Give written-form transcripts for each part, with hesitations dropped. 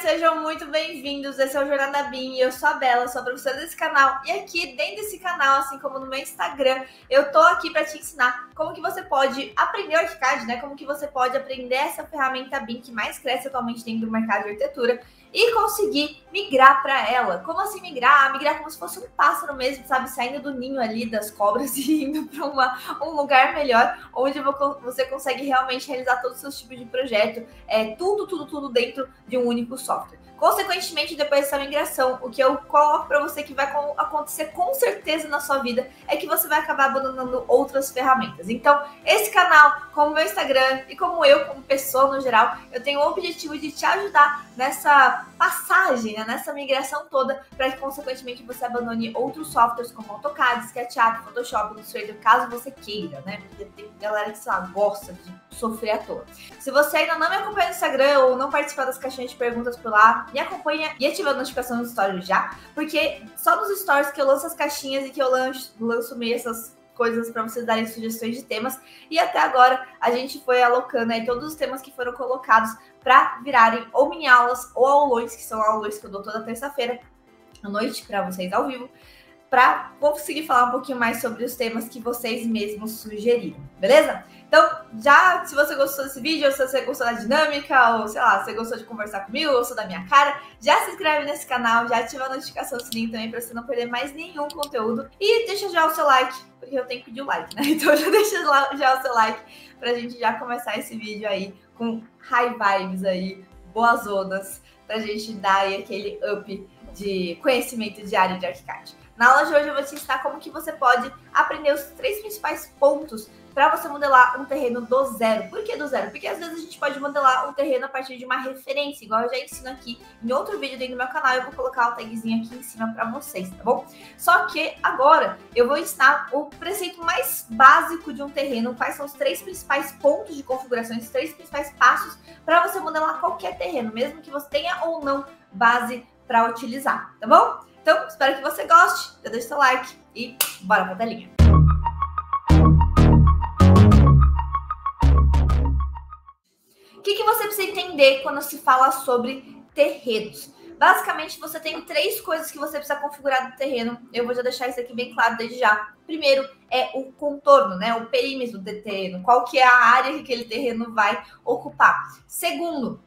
sejam muito bem-vindos. Esse é o Jornada BIM e eu sou a Bela, sou a professora desse canal. E aqui dentro desse canal, assim como no meu Instagram, eu tô aqui para te ensinar como que você pode aprender o ArchiCAD, né? Como que você pode aprender essa ferramenta BIM que mais cresce atualmente dentro do mercado de arquitetura e conseguir migrar para ela. Como assim migrar? Migrar como se fosse um pássaro mesmo, sabe? Saindo do ninho ali das cobras e indo para um lugar melhor, onde você consegue realmente realizar todos os seus tipos de projeto, tudo dentro de um único software. Consequentemente, depois dessa migração, o que eu coloco para você que vai acontecer com certeza na sua vida é que você vai acabar abandonando outras ferramentas. Então, esse canal, como o meu Instagram e como eu, como pessoa no geral, eu tenho o objetivo de te ajudar nessa passagem, né, nessa migração toda, para que, consequentemente, você abandone outros softwares como AutoCAD, SketchUp, Photoshop, Illustrator, caso você queira, né? Porque tem galera que, sei lá, gosta de sofrer à toa. Se você ainda não me acompanha no Instagram ou não participa das caixinhas de perguntas por lá, me acompanha e ativa a notificação nos stories já, porque só nos stories que eu lanço as caixinhas e que eu lanço meio essas coisas para vocês darem sugestões de temas. E até agora a gente foi alocando aí todos os temas que foram colocados para virarem ou mini aulas ou aulões, que são aulões que eu dou toda terça-feira à noite para vocês ao vivo, para conseguir falar um pouquinho mais sobre os temas que vocês mesmos sugeriram, beleza? Então, já se você gostou desse vídeo, ou se você gostou da dinâmica, ou sei lá, se você gostou de conversar comigo, ou gostou da minha cara, já se inscreve nesse canal, já ativa a notificação do sininho também para você não perder mais nenhum conteúdo. E deixa já o seu like, porque eu tenho que pedir o like, né? Então já deixa já o seu like pra gente já começar esse vídeo aí com high vibes aí, boas ondas, pra gente dar aí aquele up de conhecimento diário de ArchiCAD. Na aula de hoje eu vou te ensinar como que você pode aprender os 3 principais pontos para você modelar um terreno do zero. Por que do zero? Porque às vezes a gente pode modelar um terreno a partir de uma referência, igual eu já ensino aqui em outro vídeo dentro do meu canal, eu vou colocar o tagzinho aqui em cima para vocês, tá bom? Só que agora eu vou ensinar o preceito mais básico de um terreno, quais são os 3 principais pontos de configuração, os 3 principais passos para você modelar qualquer terreno, mesmo que você tenha ou não base para utilizar, tá bom? Então, espero que você goste, já deixa seu like e bora pra telinha. O que você precisa entender quando se fala sobre terrenos? Basicamente, você tem 3 coisas que você precisa configurar do terreno. Eu vou já deixar isso aqui bem claro desde já. Primeiro é o contorno, né? O perímetro do terreno. Qual que é a área que aquele terreno vai ocupar. Segundo,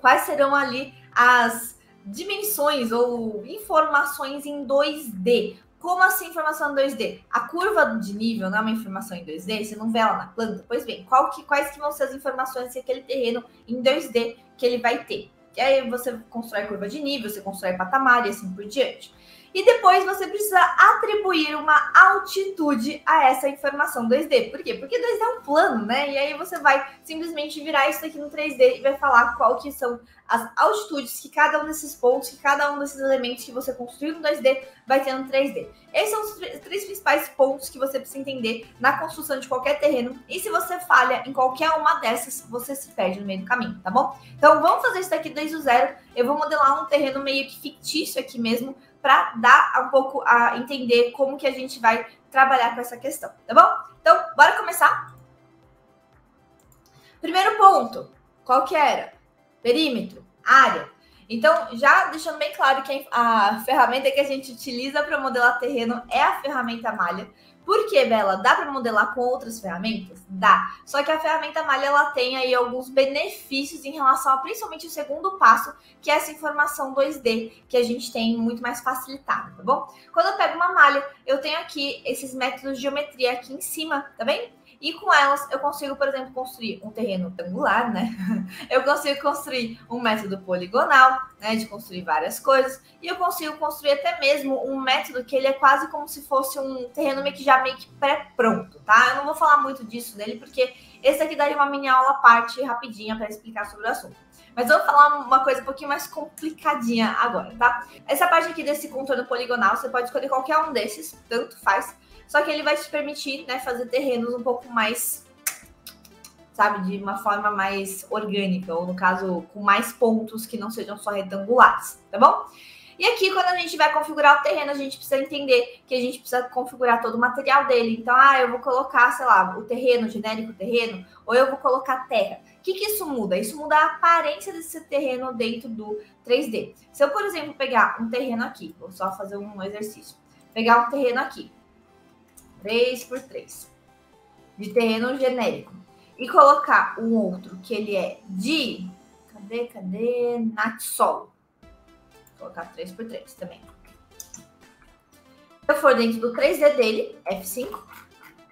quais serão ali as dimensões ou informações em 2D. Como assim informação em 2D? A curva de nível não é uma informação em 2D? Você não vê ela na planta? Pois bem, quais que vão ser as informações que aquele terreno em 2D que ele vai ter? E aí você constrói curva de nível, você constrói patamar e assim por diante. E depois você precisa atribuir uma altitude a essa informação 2D. Por quê? Porque 2D é um plano, né? E aí você vai simplesmente virar isso aqui no 3D e vai falar qual que são as altitudes que cada um desses pontos, que cada um desses elementos que você construiu no 2D vai ter no 3D. Esses são os 3 principais pontos que você precisa entender na construção de qualquer terreno. E se você falha em qualquer uma dessas, você se perde no meio do caminho, tá bom? Então vamos fazer isso daqui desde o zero. Eu vou modelar um terreno meio que fictício aqui mesmo, para dar um pouco a entender como que a gente vai trabalhar com essa questão, tá bom? Então, bora começar? Primeiro ponto, qual que era? Perímetro, área. Então, já deixando bem claro que a ferramenta que a gente utiliza para modelar terreno é a ferramenta malha. Por que, Bela? Dá para modelar com outras ferramentas? Dá. Só que a ferramenta malha, ela tem aí alguns benefícios em relação a principalmente o segundo passo, que é essa informação 2D, que a gente tem muito mais facilitada, tá bom? Quando eu pego uma malha, eu tenho aqui esses métodos de geometria aqui em cima, tá bem? E com elas eu consigo, por exemplo, construir um terreno retangular, né? Eu consigo construir um método poligonal, né? De construir várias coisas. E eu consigo construir até mesmo um método que ele é quase como se fosse um terreno meio que pré-pronto, tá? Eu não vou falar muito disso dele, porque esse aqui daria uma mini aula à parte rapidinha para explicar sobre o assunto. Mas eu vou falar uma coisa um pouquinho mais complicadinha agora, tá? Essa parte aqui desse contorno poligonal, você pode escolher qualquer um desses, tanto faz. Só que ele vai te permitir, né, fazer terrenos um pouco mais, sabe, de uma forma mais orgânica, ou no caso, com mais pontos que não sejam só retangulares, tá bom? E aqui, quando a gente vai configurar o terreno, a gente precisa entender que a gente precisa configurar todo o material dele. Então, eu vou colocar, sei lá, o terreno, genérico terreno, ou eu vou colocar terra. O que isso muda? Isso muda a aparência desse terreno dentro do 3D. Se eu, por exemplo, pegar um terreno aqui, vou só fazer um exercício. Pegar um terreno aqui, 3x3, de terreno genérico, e colocar um outro que ele é de... Cadê? Natsol. Vou colocar 3x3 também. Se eu for dentro do 3D dele, F5,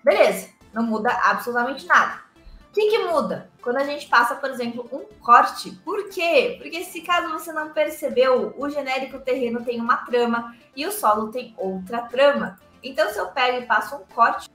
beleza, não muda absolutamente nada. O que muda? Quando a gente passa, por exemplo, um corte. Por quê? Porque se caso você não percebeu, o genérico terreno tem uma trama e o solo tem outra trama. Então, se eu pego e passo um corte,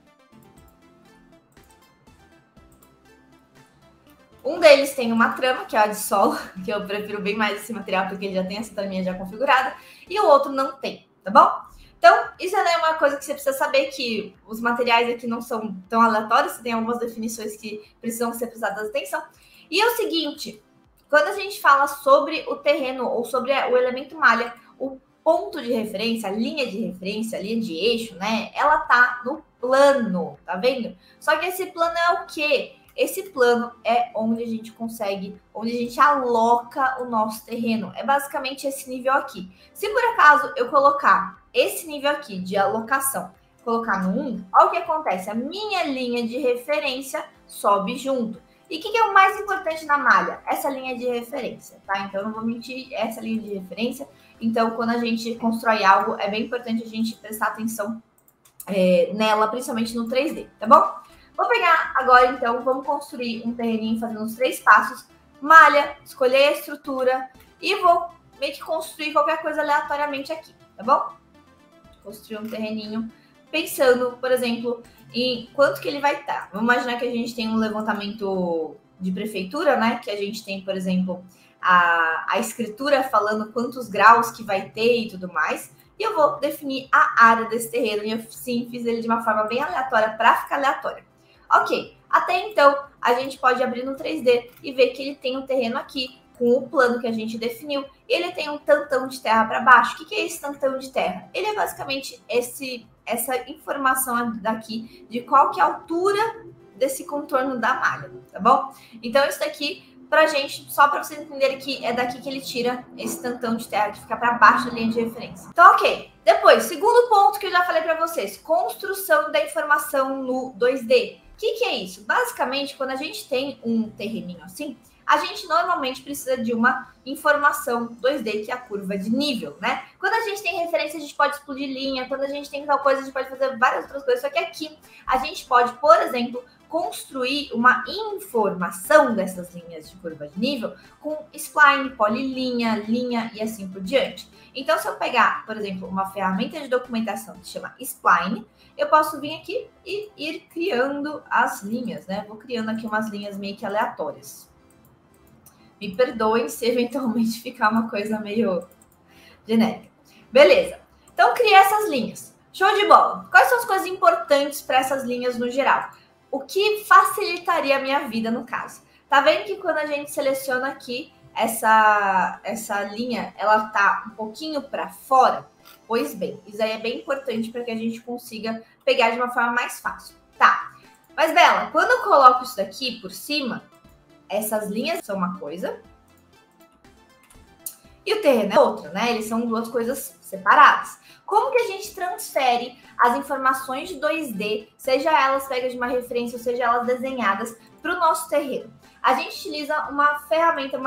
um deles tem uma trama, que é a de solo, que eu prefiro bem mais esse material porque ele já tem essa traminha já configurada, e o outro não tem, tá bom? Então, isso é uma coisa que você precisa saber, que os materiais aqui não são tão aleatórios, tem algumas definições que precisam ser prestadas atenção. E é o seguinte, quando a gente fala sobre o terreno ou sobre o elemento malha, o ponto de referência, a linha de referência, a linha de eixo, né, ela tá no plano, tá vendo? Só que esse plano é o quê? Esse plano é onde a gente consegue, onde a gente aloca o nosso terreno. É basicamente esse nível aqui. Se por acaso eu colocar esse nível aqui de alocação, colocar no 1, olha o que acontece. A minha linha de referência sobe junto. E o que é o mais importante na malha? Essa linha de referência, tá? Então, eu não vou mentir, essa linha de referência. Então, quando a gente constrói algo, é bem importante a gente prestar atenção nela, principalmente no 3D, tá bom? Vou pegar agora, então, vamos construir um terreninho fazendo os 3 passos. Malha, escolher a estrutura e vou meio que construir qualquer coisa aleatoriamente aqui, tá bom? Construir um terreninho pensando, por exemplo, em quanto que ele vai estar. Vamos imaginar que a gente tem um levantamento de prefeitura, né? Que a gente tem, por exemplo, a escritura falando quantos graus que vai ter e tudo mais. E eu vou definir a área desse terreno. E eu, sim, fiz ele de uma forma bem aleatória para ficar aleatória. Ok, até então a gente pode abrir no 3D e ver que ele tem um terreno aqui com o plano que a gente definiu e ele tem um tantão de terra para baixo. O que é esse tantão de terra? Ele é basicamente essa informação daqui de qual que é a altura desse contorno da malha, tá bom? Então isso daqui pra gente, só para vocês entenderem que é daqui que ele tira esse tantão de terra que fica para baixo da linha de referência. Então, ok. Depois, segundo ponto que eu já falei para vocês, construção da informação no 2D. O que é isso? Basicamente, quando a gente tem um terreninho assim, a gente normalmente precisa de uma informação 2D, que é a curva de nível, né? Quando a gente tem referência, a gente pode explodir linha. Quando a gente tem tal coisa, a gente pode fazer várias outras coisas. Só que aqui, a gente pode, por exemplo, construir uma informação dessas linhas de curva de nível com spline, polilinha, linha e assim por diante. Então, se eu pegar, por exemplo, uma ferramenta de documentação que se chama spline, eu posso vir aqui e ir criando as linhas, né? Vou criando aqui umas linhas meio que aleatórias. Me perdoem se eventualmente ficar uma coisa meio genérica. Beleza. Então, criei essas linhas. Show de bola. Quais são as coisas importantes para essas linhas no geral? O que facilitaria a minha vida no caso? Tá vendo que quando a gente seleciona aqui essa linha, ela tá um pouquinho para fora? Pois bem, isso aí é bem importante para que a gente consiga pegar de uma forma mais fácil. Tá, mas Bela, quando eu coloco isso daqui por cima, essas linhas são uma coisa e o terreno é outra, né? Eles são duas coisas separadas. Como que a gente transfere as informações de 2D, seja elas pegas de uma referência ou seja elas desenhadas, para o nosso terreno? A gente utiliza uma ferramenta,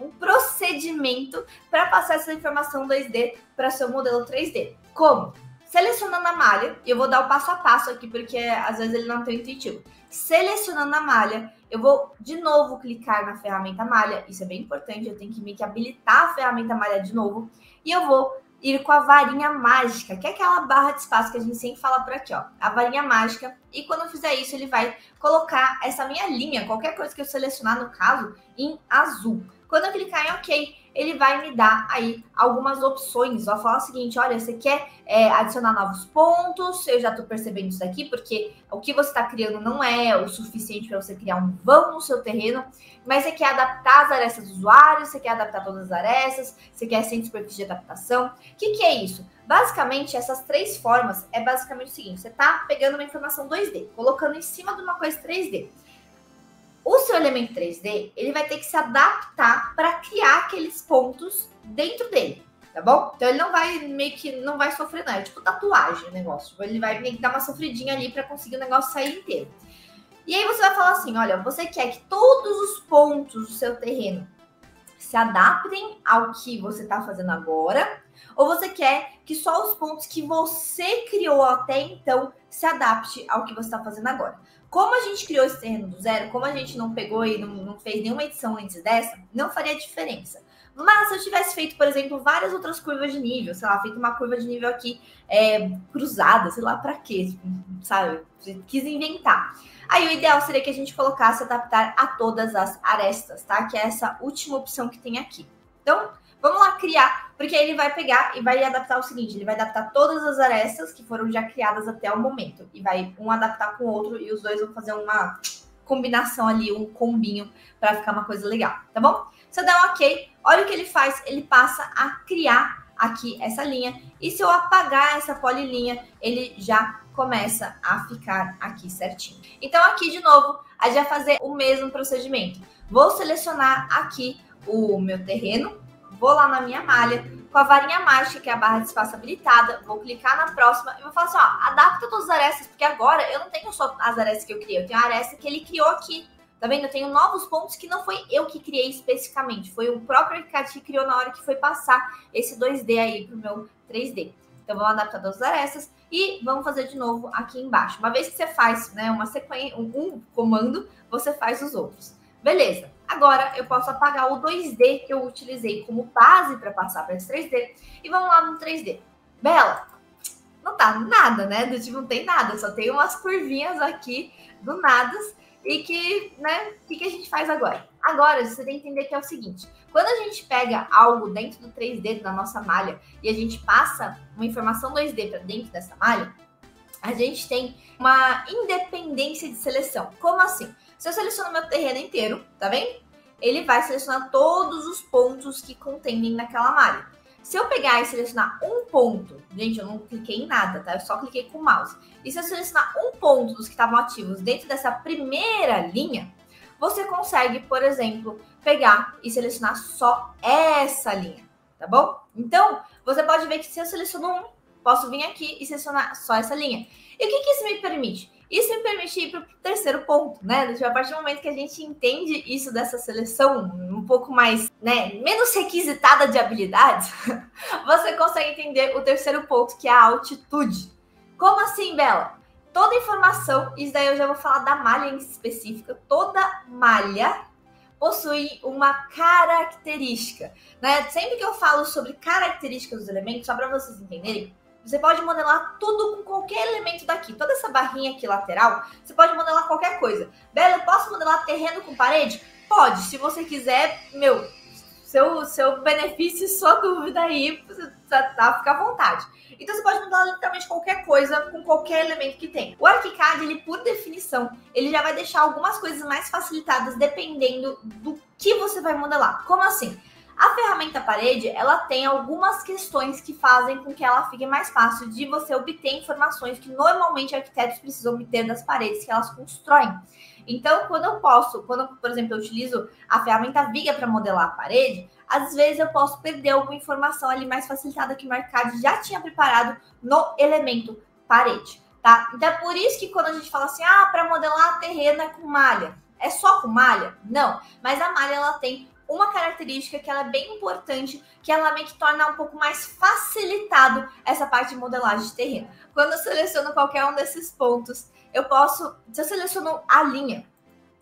um procedimento para passar essa informação 2D para seu modelo 3D. Como? Selecionando a malha, e eu vou dar o passo a passo aqui, porque às vezes ele não é tão intuitivo. Selecionando a malha, eu vou de novo clicar na ferramenta malha, isso é bem importante, eu tenho que meio que habilitar a ferramenta malha de novo, e eu vou ir com a varinha mágica, que é aquela barra de espaço que a gente sempre fala por aqui, ó. A varinha mágica, e quando eu fizer isso, ele vai colocar essa minha linha, qualquer coisa que eu selecionar no caso, em azul. Quando eu clicar em OK, ele vai me dar aí algumas opções. Vai falar o seguinte, olha, você quer adicionar novos pontos? Eu já estou percebendo isso aqui, porque o que você está criando não é o suficiente para você criar um vão no seu terreno, mas você quer adaptar as arestas do usuário, você quer adaptar todas as arestas, você quer sem superfície de adaptação. O que é isso? Basicamente, essas 3 formas é basicamente o seguinte, você está pegando uma informação 2D, colocando em cima de uma coisa 3D. O seu elemento 3D, ele vai ter que se adaptar para criar aqueles pontos dentro dele, tá bom? Então ele não vai não vai sofrer não, é tipo tatuagem o negócio. Ele vai meio que dar uma sofridinha ali para conseguir o negócio sair inteiro. E aí você vai falar assim, olha, você quer que todos os pontos do seu terreno se adaptem ao que você está fazendo agora, ou você quer que só os pontos que você criou até então se adapte ao que você está fazendo agora? Como a gente criou esse terreno do zero, como a gente não pegou e não fez nenhuma edição antes dessa, não faria diferença. Mas se eu tivesse feito, por exemplo, várias outras curvas de nível, sei lá, feito uma curva de nível aqui cruzada, sei lá, pra quê, sabe? Quis inventar. Aí o ideal seria que a gente colocasse adaptar a todas as arestas, tá? Que é essa última opção que tem aqui. Então, vamos lá criar, porque aí ele vai pegar e vai adaptar o seguinte, ele vai adaptar todas as arestas que foram já criadas até o momento. E vai um adaptar com o outro e os dois vão fazer uma combinação ali, um combinho para ficar uma coisa legal, tá bom? Se eu der um ok, olha o que ele faz, ele passa a criar aqui essa linha. E se eu apagar essa polilinha, ele já começa a ficar aqui certinho. Então aqui de novo, a gente vai fazer o mesmo procedimento. Vou selecionar aqui o meu terreno, vou lá na minha malha, com a varinha mágica, que é a barra de espaço habilitada, vou clicar na próxima e vou falar assim, ó, adapta todas as arestas, porque agora eu não tenho só as arestas que eu criei, eu tenho a aresta que ele criou aqui. Tá vendo? Eu tenho novos pontos que não foi eu que criei especificamente, foi o próprio ArchiCAD que criou na hora que foi passar esse 2D aí pro meu 3D. Então, vamos adaptar todas as arestas e vamos fazer de novo aqui embaixo. Uma vez que você faz, né, uma sequência, um comando, você faz os outros. Beleza. Agora, eu posso apagar o 2D que eu utilizei como base para passar para esse 3D. E vamos lá no 3D. Bela, não tá nada, né? Do tipo, não tem nada, só tem umas curvinhas aqui do nada. E que, né, o que a gente faz agora? Agora, você tem que entender que é o seguinte, quando a gente pega algo dentro do 3D da nossa malha e a gente passa uma informação 2D para dentro dessa malha, a gente tem uma independência de seleção. Como assim? Se eu seleciono meu terreno inteiro, tá vendo? Ele vai selecionar todos os pontos que contêm naquela malha. Se eu pegar e selecionar um ponto, gente, eu não cliquei em nada, tá? Eu só cliquei com o mouse. E se eu selecionar um ponto dos que estavam ativos dentro dessa primeira linha, você consegue, por exemplo, pegar e selecionar só essa linha, tá bom? Então, você pode ver que se eu seleciono um, posso vir aqui e selecionar só essa linha. E o que isso me permite? Isso me permite ir para o terceiro ponto, né? A partir do momento que a gente entende isso dessa seleção um pouco mais, né, menos requisitada de habilidades, você consegue entender o terceiro ponto, que é a altitude. Como assim, Bela? Toda informação, isso daí eu já vou falar da malha em específica, toda malha possui uma característica, né? Sempre que eu falo sobre características dos elementos, só para vocês entenderem, você pode modelar tudo com qualquer elemento daqui. Toda essa barrinha aqui lateral, você pode modelar qualquer coisa. Bela, eu posso modelar terreno com parede? Pode, se você quiser, meu, seu benefício, sua dúvida aí, fica à vontade. Então você pode modelar literalmente qualquer coisa com qualquer elemento que tem. O ArchiCAD, ele por definição, ele já vai deixar algumas coisas mais facilitadas dependendo do que você vai modelar. Como assim? A ferramenta parede, ela tem algumas questões que fazem com que ela fique mais fácil de você obter informações que normalmente arquitetos precisam obter das paredes que elas constroem. Então, quando, por exemplo, eu utilizo a ferramenta Viga para modelar a parede, às vezes eu posso perder alguma informação ali mais facilitada que o ArchiCAD já tinha preparado no elemento parede, tá? Então, é por isso que quando a gente fala assim, para modelar terreno é com malha. É só com malha? Não, mas a malha, ela tem uma característica que ela é bem importante, que ela meio que torna um pouco mais facilitado essa parte de modelagem de terreno. Quando eu seleciono qualquer um desses pontos, eu posso, se eu seleciono a linha,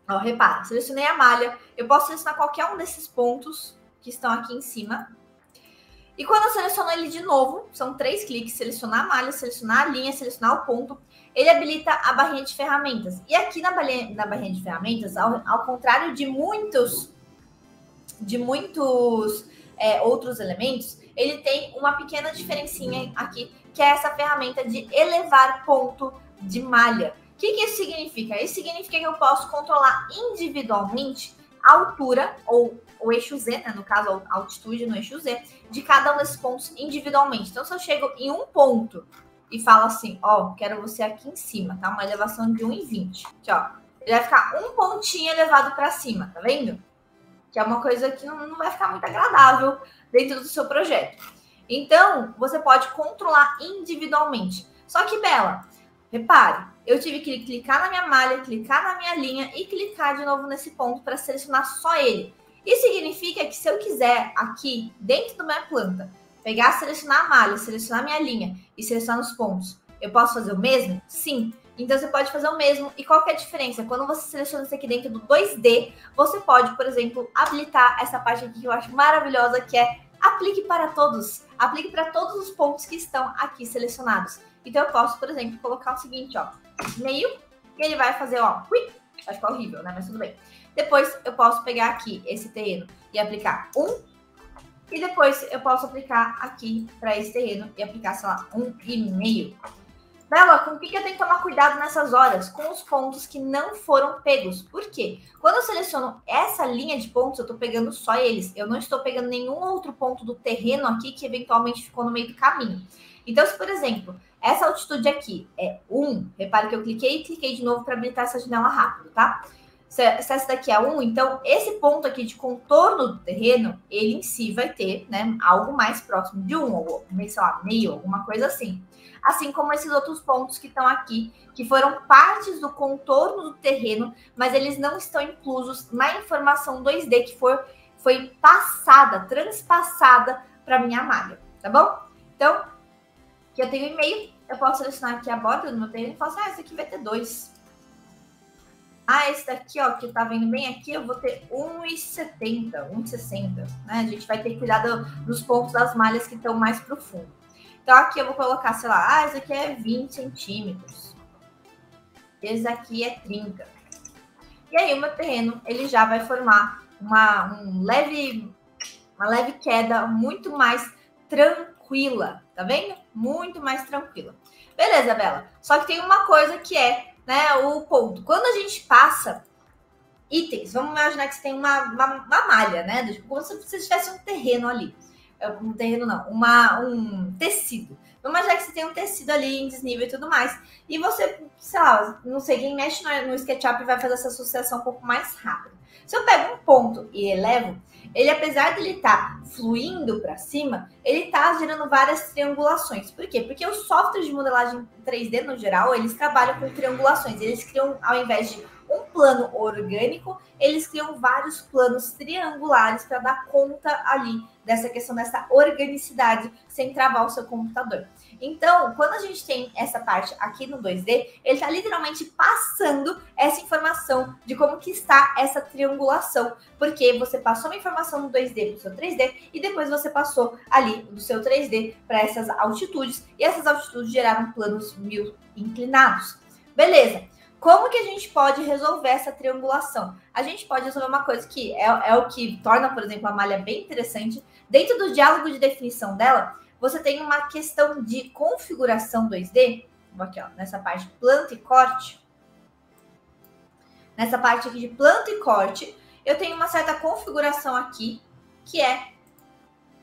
ó, repara, selecionei a malha, eu posso selecionar qualquer um desses pontos que estão aqui em cima. E quando eu seleciono ele de novo, são 3 cliques, selecionar a malha, selecionar a linha, selecionar o ponto, ele habilita a barrinha de ferramentas. E aqui na barrinha de ferramentas, ao contrário de muitos outros elementos, ele tem uma pequena diferencinha aqui, que é essa ferramenta de elevar ponto de malha. O que isso significa? Isso significa que eu posso controlar individualmente a altura, ou o eixo Z, né, no caso a altitude no eixo Z, de cada um desses pontos individualmente. Então, se eu chego em um ponto e falo assim, ó, quero você aqui em cima, tá? Uma elevação de 1,20. Aqui, ó. Ele vai ficar um pontinho elevado para cima, tá vendo? Que é uma coisa que não vai ficar muito agradável dentro do seu projeto. Então, você pode controlar individualmente. Só que, Bela, repare, eu tive que clicar na minha malha, clicar na minha linha e clicar de novo nesse ponto para selecionar só ele. Isso significa que se eu quiser aqui, dentro da minha planta, pegar, selecionar a malha, selecionar a minha linha e selecionar os pontos, eu posso fazer o mesmo? Sim. Então, você pode fazer o mesmo. E qual que é a diferença? Quando você seleciona isso aqui dentro do 2D, você pode, por exemplo, habilitar essa parte aqui que eu acho maravilhosa, que é aplique para todos. Aplique para todos os pontos que estão aqui selecionados. Então, eu posso, por exemplo, colocar o seguinte, ó, meio, e ele vai fazer, ó, ui, vai ficar horrível, né? Mas tudo bem. Depois, eu posso pegar aqui esse terreno e aplicar 1, e depois eu posso aplicar aqui para esse terreno e aplicar, sei lá, 1,5. Bela, com o que eu tenho que tomar cuidado nessas horas? Com os pontos que não foram pegos. Por quê? Quando eu seleciono essa linha de pontos, eu estou pegando só eles. Eu não estou pegando nenhum outro ponto do terreno aqui que eventualmente ficou no meio do caminho. Então, se, por exemplo, essa altitude aqui é 1, repare que eu cliquei e cliquei de novo para habilitar essa janela rápido, tá? Se essa daqui é 1, então esse ponto aqui de contorno do terreno, ele em si vai ter, né, algo mais próximo de 1, ou sei lá, meio, alguma coisa assim. Assim como esses outros pontos que estão aqui, que foram partes do contorno do terreno, mas eles não estão inclusos na informação 2D que foi passada, transpassada para minha malha, tá bom? Então, aqui eu tenho e-mail, eu posso selecionar aqui a borda do meu terreno e falar assim, esse aqui vai ter 2. Esse daqui, ó, que tá vendo bem aqui, eu vou ter 1,70, 1,60, né? A gente vai ter que cuidar dos pontos das malhas que estão mais pro fundo. Então, aqui eu vou colocar, sei lá, esse aqui é 20 centímetros. Esse aqui é 30. E aí, o meu terreno, ele já vai formar uma leve queda muito mais tranquila, tá vendo? Muito mais tranquila. Beleza, Bela. Só que tem uma coisa que é, né, o ponto. Quando a gente passa itens, vamos imaginar que você tem uma malha, né? Como se você tivesse um terreno ali. Um terreno não, um tecido. Vamos imaginar que você tem um tecido ali em desnível e tudo mais. E você, sei lá, não sei, quem mexe no SketchUp vai fazer essa associação um pouco mais rápido. Se eu pego um ponto e elevo, ele, apesar de ele estar fluindo para cima, ele está gerando várias triangulações. Por quê? Porque os softwares de modelagem 3D, no geral, eles trabalham com triangulações. Eles criam, ao invés de um plano orgânico, eles criam vários planos triangulares para dar conta ali dessa questão, dessa organicidade, sem travar o seu computador. Então, quando a gente tem essa parte aqui no 2D, ele está literalmente passando essa informação de como que está essa triangulação, porque você passou uma informação no 2D para o seu 3D e depois você passou ali do seu 3D para essas altitudes, e essas altitudes geraram planos 1000 inclinados. Beleza. Como que a gente pode resolver essa triangulação? A gente pode resolver uma coisa que é o que torna, por exemplo, a malha bem interessante. Dentro do diálogo de definição dela, você tem uma questão de configuração 2D. Vou aqui, ó, nessa parte de planta e corte. Nessa parte aqui de planta e corte, eu tenho uma certa configuração aqui, que é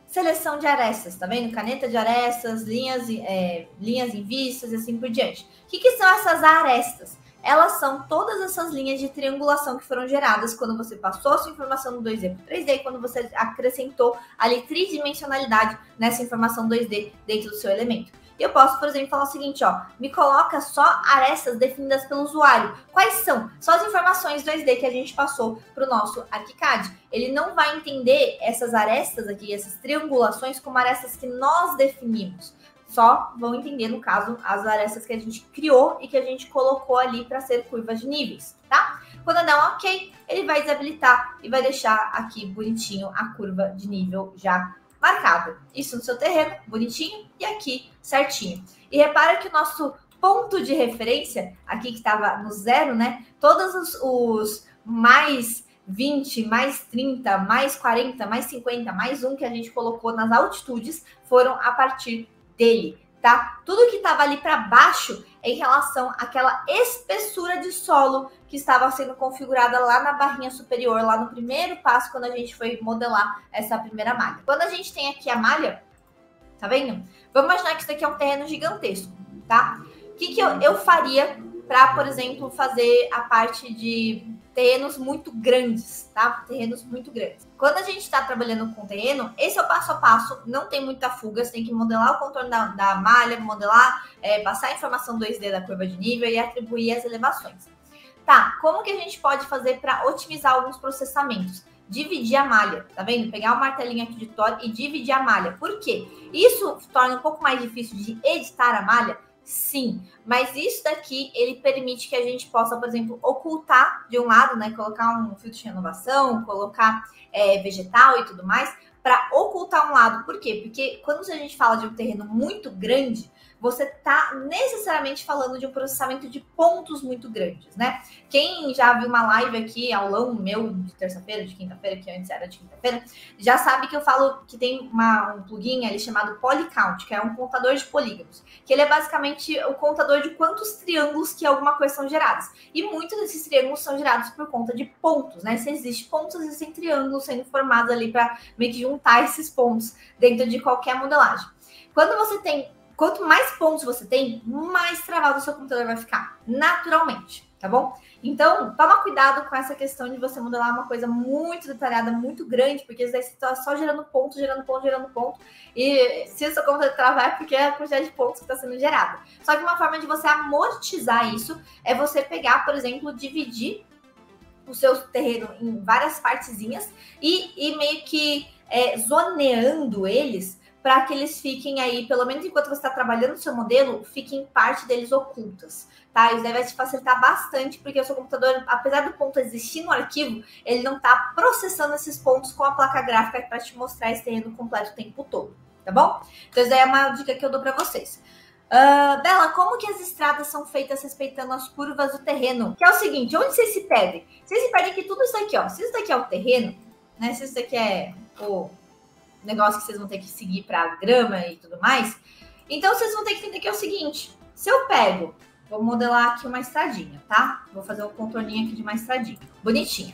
seleção de arestas, tá vendo? Caneta de arestas, linhas em vistas e assim por diante. O que são essas arestas? Elas são todas essas linhas de triangulação que foram geradas quando você passou a sua informação do 2D para o 3D, quando você acrescentou ali tridimensionalidade nessa informação 2D dentro do seu elemento. E eu posso, por exemplo, falar o seguinte, ó, me coloca só arestas definidas pelo usuário. Quais são? Só as informações 2D que a gente passou para o nosso ArchiCAD. Ele não vai entender essas arestas aqui, essas triangulações, como arestas que nós definimos. Só vão entender, no caso, as arestas que a gente criou e que a gente colocou ali para ser curvas de níveis, tá? Quando eu der um OK, ele vai desabilitar e vai deixar aqui bonitinho a curva de nível já marcada. Isso no seu terreno, bonitinho, e aqui certinho. E repara que o nosso ponto de referência, aqui que estava no 0, né? Todos os mais 20, mais 30, mais 40, mais 50, mais um que a gente colocou nas altitudes foram a partir dele, tá? Tudo que estava ali para baixo é em relação àquela espessura de solo que estava sendo configurada lá na barrinha superior, lá no primeiro passo, quando a gente foi modelar essa primeira malha. Quando a gente tem aqui a malha, tá vendo? Vamos imaginar que isso aqui é um terreno gigantesco, tá? O que eu faria para, por exemplo, fazer a parte de terrenos muito grandes, tá? Terrenos muito grandes. Quando a gente está trabalhando com terreno, esse é o passo a passo, não tem muita fuga, você tem que modelar o contorno da malha, modelar, passar a informação 2D da curva de nível e atribuir as elevações. Tá, como que a gente pode fazer para otimizar alguns processamentos? Dividir a malha, tá vendo? Pegar o martelinho aqui de Thor e dividir a malha. Por quê? Isso torna um pouco mais difícil de editar a malha? Sim, mas isso daqui, ele permite que a gente possa, por exemplo, ocultar de um lado, né? Colocar um filtro de renovação, colocar vegetal e tudo mais, para ocultar um lado. Por quê? Porque quando a gente fala de um terreno muito grande, você está necessariamente falando de um processamento de pontos muito grandes, né? Quem já viu uma live aqui, aulão meu de terça-feira, de quinta-feira, que antes era de quinta-feira, já sabe que eu falo que tem um plugin ali chamado Polycount, que é um contador de polígonos, que ele é basicamente o contador de quantos triângulos que alguma coisa são gerados. E muitos desses triângulos são gerados por conta de pontos, né? Se existe pontos, existem triângulos sendo formados ali para meio que juntar esses pontos dentro de qualquer modelagem. Quanto mais pontos você tem, mais travado o seu computador vai ficar, naturalmente, tá bom? Então, toma cuidado com essa questão de você modelar uma coisa muito detalhada, muito grande, porque às vezes você está só gerando ponto, gerando ponto, gerando ponto, e se o seu computador travar é porque é a quantidade de pontos que está sendo gerada. Só que uma forma de você amortizar isso é você pegar, por exemplo, dividir o seu terreno em várias partezinhas e meio que zoneando eles, para que eles fiquem aí, pelo menos enquanto você está trabalhando no seu modelo, fiquem parte deles ocultas, tá? Isso deve te facilitar bastante, porque o seu computador, apesar do ponto existir no arquivo, ele não está processando esses pontos com a placa gráfica para te mostrar esse terreno completo o tempo todo, tá bom? Então, isso daí é uma dica que eu dou para vocês. Bela, como que as estradas são feitas respeitando as curvas do terreno? Que é o seguinte, onde vocês se perdem? Vocês se perdem que tudo isso aqui, ó. Se isso daqui é o terreno, né? Se isso daqui é o negócio que vocês vão ter que seguir para grama e tudo mais, então vocês vão ter que entender que é o seguinte, se eu pego, vou modelar aqui uma estradinha, tá? Vou fazer um contorninho aqui de uma estradinha, bonitinha.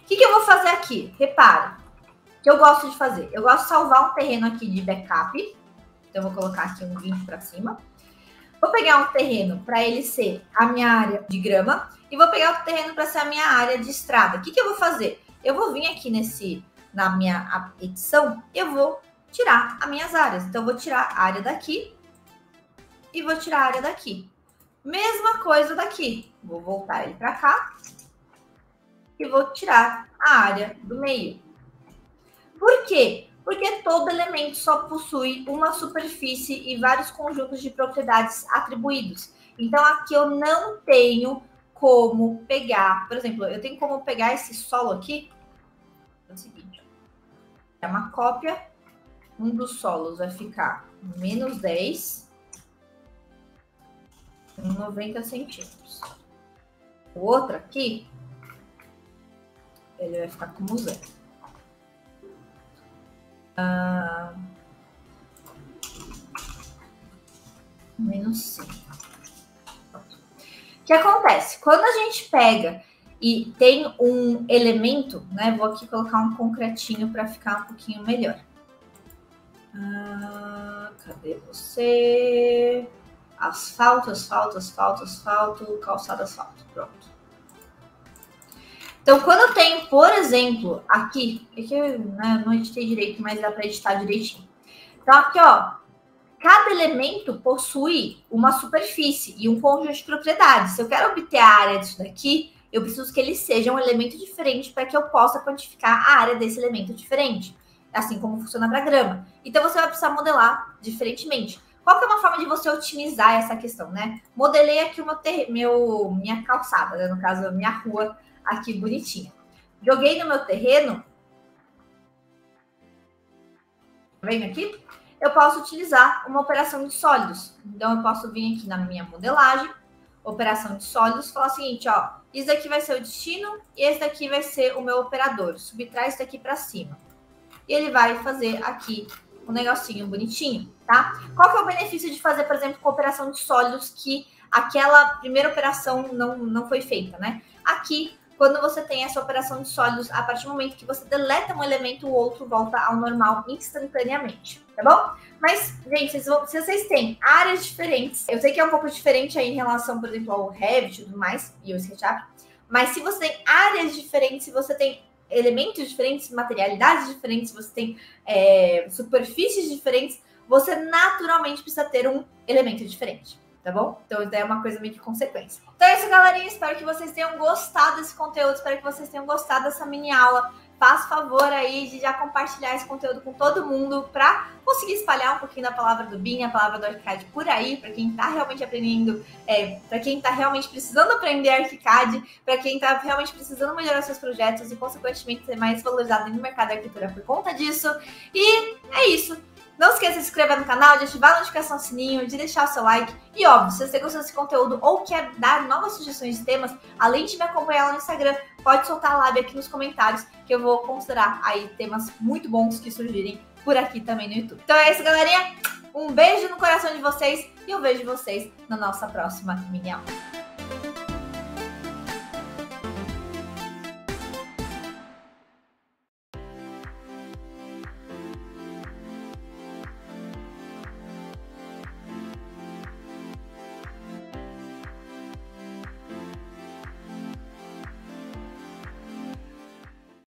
O que eu vou fazer aqui? Repara, que eu gosto de fazer, eu gosto de salvar um terreno aqui de backup, então eu vou colocar aqui um 20 para cima, vou pegar um terreno para ele ser a minha área de grama e vou pegar outro terreno para ser a minha área de estrada. O que eu vou fazer? Eu vou vir aqui na minha edição, eu vou tirar as minhas áreas. Então, eu vou tirar a área daqui e vou tirar a área daqui. Mesma coisa daqui. Vou voltar ele para cá e vou tirar a área do meio. Por quê? Porque todo elemento só possui uma superfície e vários conjuntos de propriedades atribuídos. Então, aqui eu não tenho como pegar, por exemplo, eu tenho como pegar esse solo aqui, é o seguinte, é uma cópia, um dos solos vai ficar menos 10, 90 centímetros. O outro aqui, ele vai ficar como 0. Menos 5. O que acontece? Quando a gente pega e tem um elemento, né? Vou aqui colocar um concretinho para ficar um pouquinho melhor. Cadê você? Asfalto, asfalto, asfalto, asfalto, calçada, asfalto. Pronto. Então, quando eu tenho, por exemplo, aqui, é que eu não editei direito, mas dá para editar direitinho. Então, aqui, ó, cada elemento possui uma superfície e um conjunto de propriedades. Se eu quero obter a área disso daqui, eu preciso que ele seja um elemento diferente para que eu possa quantificar a área desse elemento diferente. Assim como funciona para grama. Então, você vai precisar modelar diferentemente. Qual que é uma forma de você otimizar essa questão, né? Modelei aqui minha calçada, né? No caso, a minha rua aqui bonitinha. Joguei no meu terreno. Tá vendo aqui? Eu posso utilizar uma operação de sólidos. Então, eu posso vir aqui na minha modelagem, operação de sólidos, falar o seguinte, ó, Isso daqui vai ser o destino e esse daqui vai ser o meu operador. Subtrai isso daqui para cima. E ele vai fazer aqui um negocinho bonitinho, tá? Qual que é o benefício de fazer, por exemplo, com operação de sólidos que aquela primeira operação não foi feita, né? Aqui, quando você tem essa operação de sólidos, a partir do momento que você deleta um elemento, o outro volta ao normal instantaneamente, tá bom? Mas, gente, se vocês têm áreas diferentes, eu sei que é um pouco diferente aí em relação, por exemplo, ao Revit e tudo mais, e o SketchUp, mas se você tem áreas diferentes, se você tem elementos diferentes, materialidades diferentes, se você tem superfícies diferentes, você naturalmente precisa ter um elemento diferente, tá bom? Então, isso daí é uma coisa meio que consequência. Então é isso, galerinha. Espero que vocês tenham gostado desse conteúdo, espero que vocês tenham gostado dessa mini aula. Faça favor aí de já compartilhar esse conteúdo com todo mundo para conseguir espalhar um pouquinho da palavra do BIM, a palavra do ArchiCAD por aí, para quem está realmente aprendendo, para quem está realmente precisando aprender ArchiCAD, para quem está realmente precisando melhorar seus projetos e, consequentemente, ser mais valorizado no mercado da arquitetura por conta disso. E é isso. Não esqueça de se inscrever no canal, de ativar a notificação sininho, de deixar o seu like. E óbvio, se você gostou desse conteúdo ou quer dar novas sugestões de temas, além de me acompanhar lá no Instagram, pode soltar a lábia aqui nos comentários, que eu vou considerar aí temas muito bons que surgirem por aqui também no YouTube. Então é isso, galerinha. Um beijo no coração de vocês e eu vejo vocês na nossa próxima mini aula.